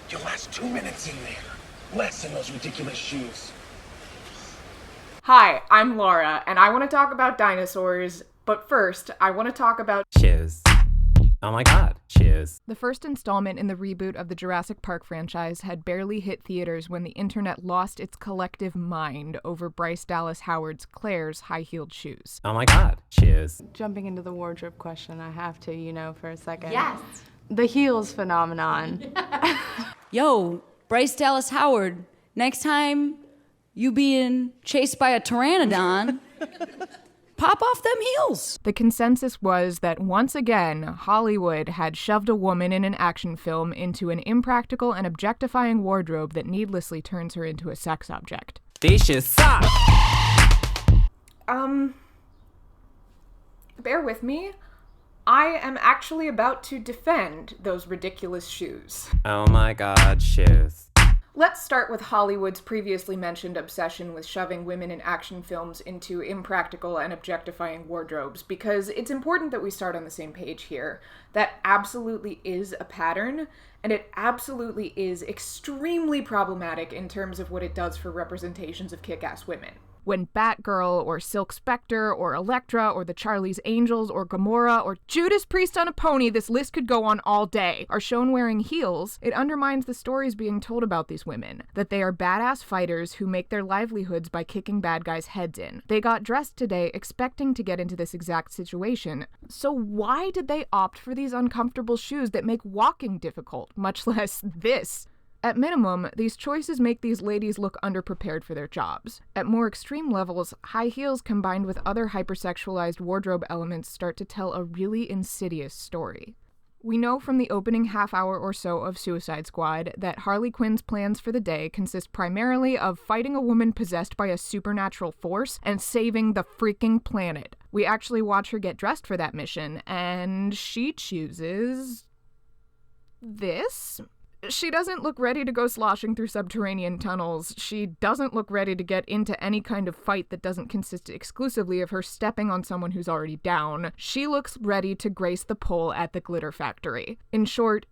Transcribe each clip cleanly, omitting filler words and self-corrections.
You'll last 2 minutes in there. Less in those ridiculous shoes. Hi, I'm Laura, and I want to talk about dinosaurs, but first, I want to talk about shoes. Oh my god, shoes. The first installment in the reboot of the Jurassic Park franchise had barely hit theaters when the internet lost its collective mind over Bryce Dallas Howard's Claire's high-heeled shoes. Oh my god, shoes. Jumping into the wardrobe question, I have to, for a second. Yes! The heels phenomenon. Yo, Bryce Dallas Howard, next time you being chased by a pteranodon, pop off them heels. The consensus was that once again, Hollywood had shoved a woman in an action film into an impractical and objectifying wardrobe that needlessly turns her into a sex object. These shoes suck! Bear with me. I am actually about to defend those ridiculous shoes. Oh my god, shoes. Let's start with Hollywood's previously mentioned obsession with shoving women in action films into impractical and objectifying wardrobes, because it's important that we start on the same page here. That absolutely is a pattern, and it absolutely is extremely problematic in terms of what it does for representations of kick-ass women. When Batgirl, or Silk Spectre, or Elektra, or the Charlie's Angels, or Gamora, or Judas Priest on a pony, this list could go on all day, are shown wearing heels, it undermines the stories being told about these women. That they are badass fighters who make their livelihoods by kicking bad guys' heads in. They got dressed today expecting to get into this exact situation. So why did they opt for these uncomfortable shoes that make walking difficult, much less this? At minimum, these choices make these ladies look underprepared for their jobs. At more extreme levels, high heels combined with other hypersexualized wardrobe elements start to tell a really insidious story. We know from the opening half hour or so of Suicide Squad that Harley Quinn's plans for the day consist primarily of fighting a woman possessed by a supernatural force and saving the freaking planet. We actually watch her get dressed for that mission, and she chooses this? She doesn't look ready to go sloshing through subterranean tunnels. She doesn't look ready to get into any kind of fight that doesn't consist exclusively of her stepping on someone who's already down. She looks ready to grace the pole at the glitter factory. In short,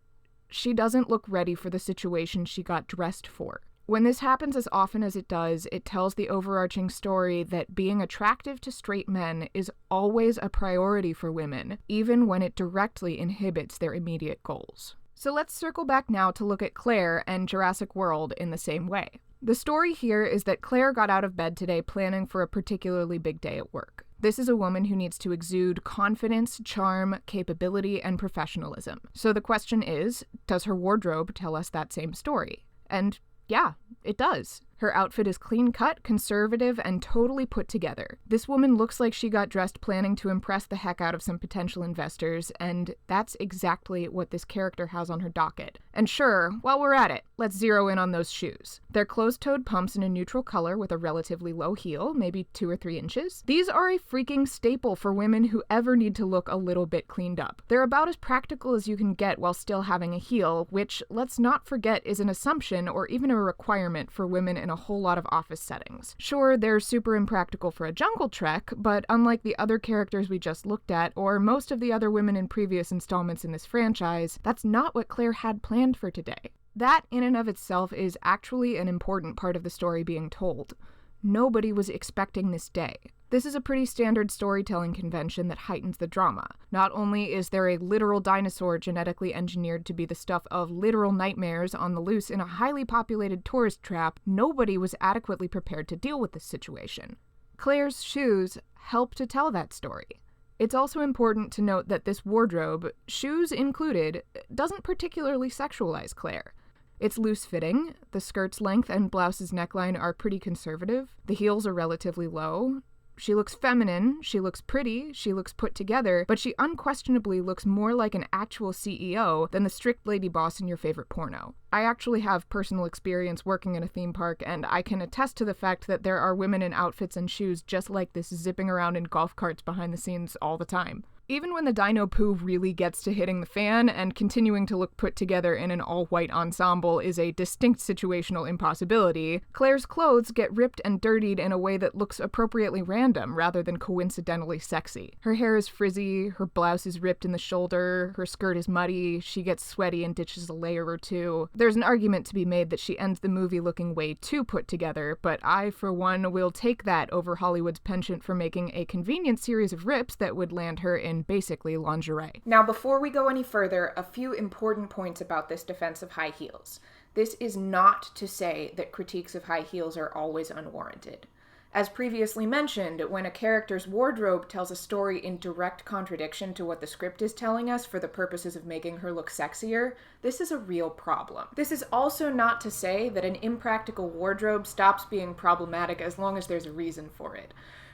she doesn't look ready for the situation she got dressed for. When this happens as often as it does, it tells the overarching story that being attractive to straight men is always a priority for women, even when it directly inhibits their immediate goals. So let's circle back now to look at Claire and Jurassic World in the same way. The story here is that Claire got out of bed today planning for a particularly big day at work. This is a woman who needs to exude confidence, charm, capability, and professionalism. So the question is, does her wardrobe tell us that same story? And yeah, it does. Her outfit is clean-cut, conservative, and totally put together. This woman looks like she got dressed planning to impress the heck out of some potential investors, and that's exactly what this character has on her docket. And sure, while we're at it, let's zero in on those shoes. They're closed-toed pumps in a neutral color with a relatively low heel, maybe 2 or 3 inches. These are a freaking staple for women who ever need to look a little bit cleaned up. They're about as practical as you can get while still having a heel, which, let's not forget, is an assumption or even a requirement for women in a whole lot of office settings. Sure, they're super impractical for a jungle trek, but unlike the other characters we just looked at, or most of the other women in previous installments in this franchise, that's not what Claire had planned for today. That, in and of itself, is actually an important part of the story being told. Nobody was expecting this day. This is a pretty standard storytelling convention that heightens the drama. Not only is there a literal dinosaur genetically engineered to be the stuff of literal nightmares on the loose in a highly populated tourist trap, nobody was adequately prepared to deal with this situation. Claire's shoes help to tell that story. It's also important to note that this wardrobe, shoes included, doesn't particularly sexualize Claire. It's loose-fitting, the skirt's length and blouse's neckline are pretty conservative, the heels are relatively low. She looks feminine, she looks pretty, she looks put together, but she unquestionably looks more like an actual CEO than the strict lady boss in your favorite porno. I actually have personal experience working in a theme park, and I can attest to the fact that there are women in outfits and shoes just like this zipping around in golf carts behind the scenes all the time. Even when the dino poo really gets to hitting the fan, and continuing to look put together in an all-white ensemble is a distinct situational impossibility, Claire's clothes get ripped and dirtied in a way that looks appropriately random rather than coincidentally sexy. Her hair is frizzy, her blouse is ripped in the shoulder, her skirt is muddy, she gets sweaty and ditches a layer or two. There's an argument to be made that she ends the movie looking way too put together, but I, for one, will take that over Hollywood's penchant for making a convenient series of rips that would land her in basically lingerie. Now, before we go any further, a few important points about this defense of high heels. This is not to say that critiques of high heels are always unwarranted. As previously mentioned, when a character's wardrobe tells a story in direct contradiction to what the script is telling us for the purposes of making her look sexier, this is a real problem. This is also not to say that an impractical wardrobe stops being problematic as long as there's a reason for it.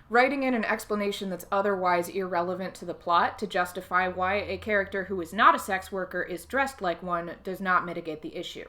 Writing in an explanation that's otherwise irrelevant to the plot to justify why a character who is not a sex worker is dressed like one does not mitigate the issue.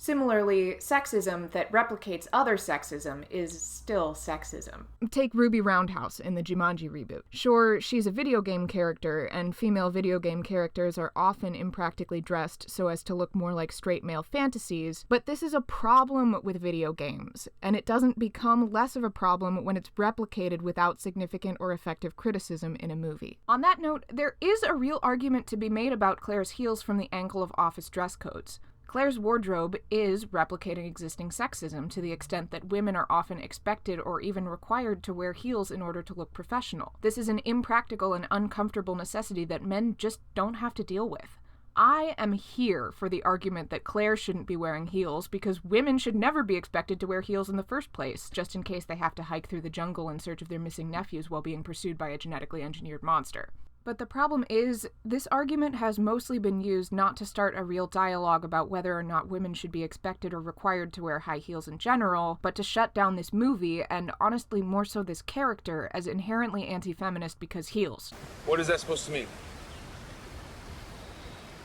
Similarly, sexism that replicates other sexism is still sexism. Take Ruby Roundhouse in the Jumanji reboot. Sure, she's a video game character, and female video game characters are often impractically dressed so as to look more like straight male fantasies, but this is a problem with video games, and it doesn't become less of a problem when it's replicated without significant or effective criticism in a movie. On that note, there is a real argument to be made about Claire's heels from the angle of office dress codes. Claire's wardrobe is replicating existing sexism to the extent that women are often expected or even required to wear heels in order to look professional. This is an impractical and uncomfortable necessity that men just don't have to deal with. I am here for the argument that Claire shouldn't be wearing heels because women should never be expected to wear heels in the first place, just in case they have to hike through the jungle in search of their missing nephews while being pursued by a genetically engineered monster. But the problem is, this argument has mostly been used not to start a real dialogue about whether or not women should be expected or required to wear high heels in general, but to shut down this movie, and honestly more so this character, as inherently anti-feminist because heels. What is that supposed to mean?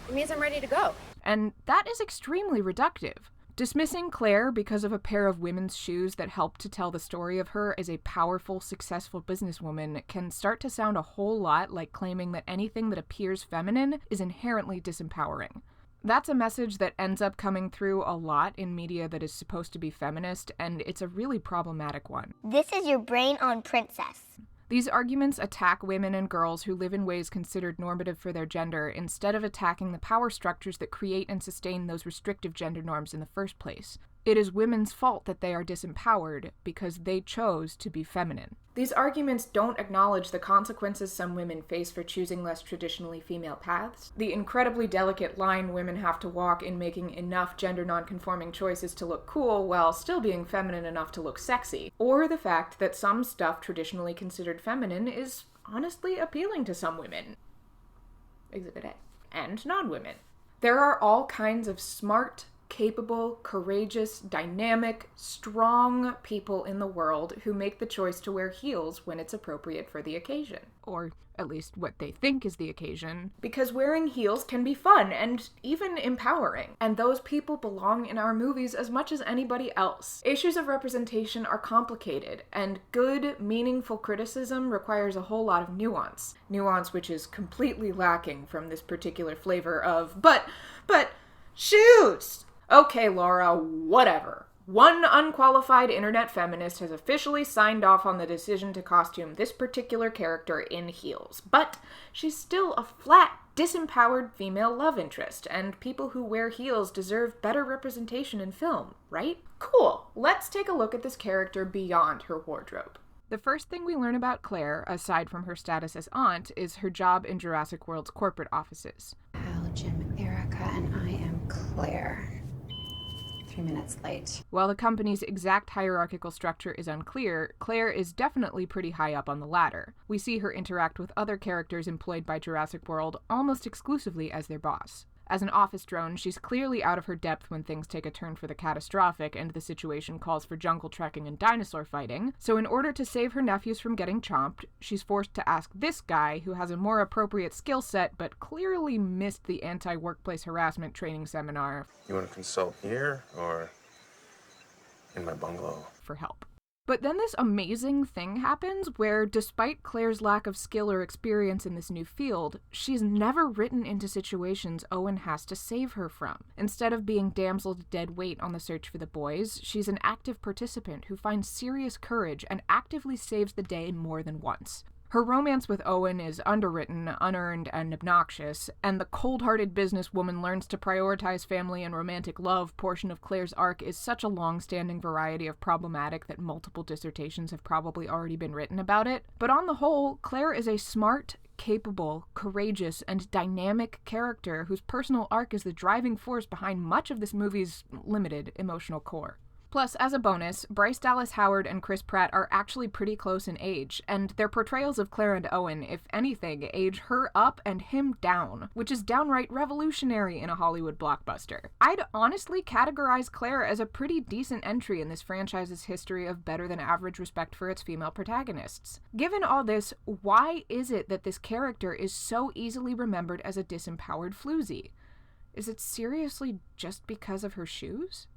It means I'm ready to go. And that is extremely reductive. Dismissing Claire because of a pair of women's shoes that help to tell the story of her as a powerful, successful businesswoman can start to sound a whole lot like claiming that anything that appears feminine is inherently disempowering. That's a message that ends up coming through a lot in media that is supposed to be feminist, and it's a really problematic one. This is your brain on Princess. These arguments attack women and girls who live in ways considered normative for their gender instead of attacking the power structures that create and sustain those restrictive gender norms in the first place. It is women's fault that they are disempowered because they chose to be feminine. These arguments don't acknowledge the consequences some women face for choosing less traditionally female paths, the incredibly delicate line women have to walk in making enough gender non-conforming choices to look cool while still being feminine enough to look sexy, or the fact that some stuff traditionally considered feminine is honestly appealing to some women. Exhibit A. And non-women. There are all kinds of smart, capable, courageous, dynamic, strong people in the world who make the choice to wear heels when it's appropriate for the occasion. Or at least what they think is the occasion. Because wearing heels can be fun and even empowering. And those people belong in our movies as much as anybody else. Issues of representation are complicated, and good, meaningful criticism requires a whole lot of nuance. Nuance which is completely lacking from this particular flavor of, but, shoes! Okay, Laura, whatever. One unqualified internet feminist has officially signed off on the decision to costume this particular character in heels, but she's still a flat, disempowered female love interest, and people who wear heels deserve better representation in film, right? Cool, let's take a look at this character beyond her wardrobe. The first thing we learn about Claire, aside from her status as aunt, is her job in Jurassic World's corporate offices. Hal, Jim, Erica, and I am Claire. 3 minutes late. While the company's exact hierarchical structure is unclear, Claire is definitely pretty high up on the ladder. We see her interact with other characters employed by Jurassic World almost exclusively as their boss. As an office drone, she's clearly out of her depth when things take a turn for the catastrophic and the situation calls for jungle trekking and dinosaur fighting, so in order to save her nephews from getting chomped, she's forced to ask this guy, who has a more appropriate skill set but clearly missed the anti-workplace harassment training seminar. You want to consult here or in my bungalow? For help. But then this amazing thing happens where, despite Claire's lack of skill or experience in this new field, she's never written into situations Owen has to save her from. Instead of being damsel to dead weight on the search for the boys, she's an active participant who finds serious courage and actively saves the day more than once. Her romance with Owen is underwritten, unearned, and obnoxious, and the cold-hearted businesswoman learns to prioritize family and romantic love portion of Claire's arc is such a long-standing variety of problematic that multiple dissertations have probably already been written about it. But on the whole, Claire is a smart, capable, courageous, and dynamic character whose personal arc is the driving force behind much of this movie's limited emotional core. Plus, as a bonus, Bryce Dallas Howard and Chris Pratt are actually pretty close in age, and their portrayals of Claire and Owen, if anything, age her up and him down, which is downright revolutionary in a Hollywood blockbuster. I'd honestly categorize Claire as a pretty decent entry in this franchise's history of better-than-average respect for its female protagonists. Given all this, why is it that this character is so easily remembered as a disempowered floozy? Is it seriously just because of her shoes?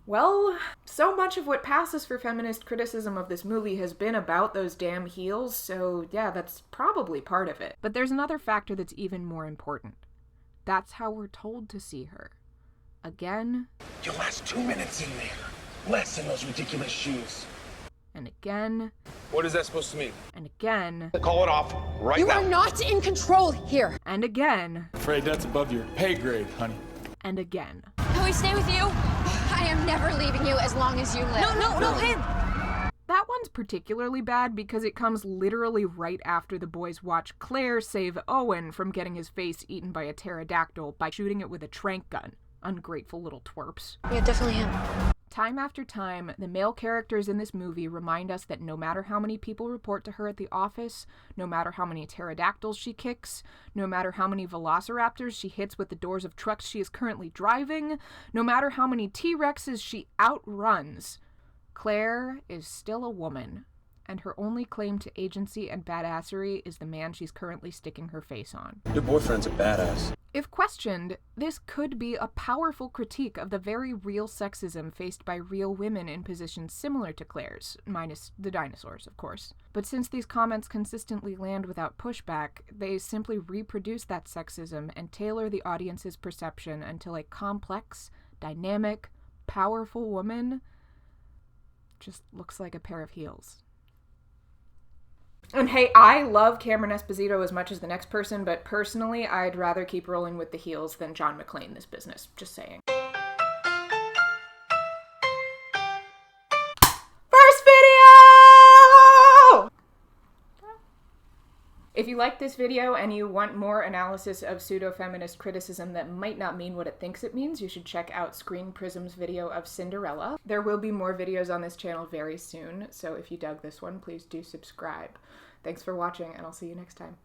Well, so much of what passes for feminist criticism of this movie has been about those damn heels, so yeah, that's probably part of it. But there's another factor that's even more important. That's how we're told to see her. Again. You'll last 2 minutes in there. Less in those ridiculous shoes. And again. What is that supposed to mean? And again. Call it off right now. You are not in control here. And again. Afraid that's above your pay grade, honey. And again. Can we stay with you? I am never leaving you as long as you live. No, him! That one's particularly bad because it comes literally right after the boys watch Claire save Owen from getting his face eaten by a pterodactyl by shooting it with a tranq gun. Ungrateful little twerps. Yeah, definitely him. Time after time, the male characters in this movie remind us that no matter how many people report to her at the office, no matter how many pterodactyls she kicks, no matter how many velociraptors she hits with the doors of trucks she is currently driving, no matter how many T-Rexes she outruns, Claire is still a woman, and her only claim to agency and badassery is the man she's currently sticking her face on. Your boyfriend's a badass. If questioned, this could be a powerful critique of the very real sexism faced by real women in positions similar to Claire's, minus the dinosaurs, of course. But since these comments consistently land without pushback, they simply reproduce that sexism and tailor the audience's perception until a complex, dynamic, powerful woman just looks like a pair of heels. And hey, I love Cameron Esposito as much as the next person, but personally, I'd rather keep rolling with the heels than John McClane this business. Just saying. First video! If you like this video and you want more analysis of pseudo-feminist criticism that might not mean what it thinks it means, you should check out Screen Prism's video of Cinderella. There will be more videos on this channel very soon, so if you dug this one, please do subscribe. Thanks for watching, and I'll see you next time.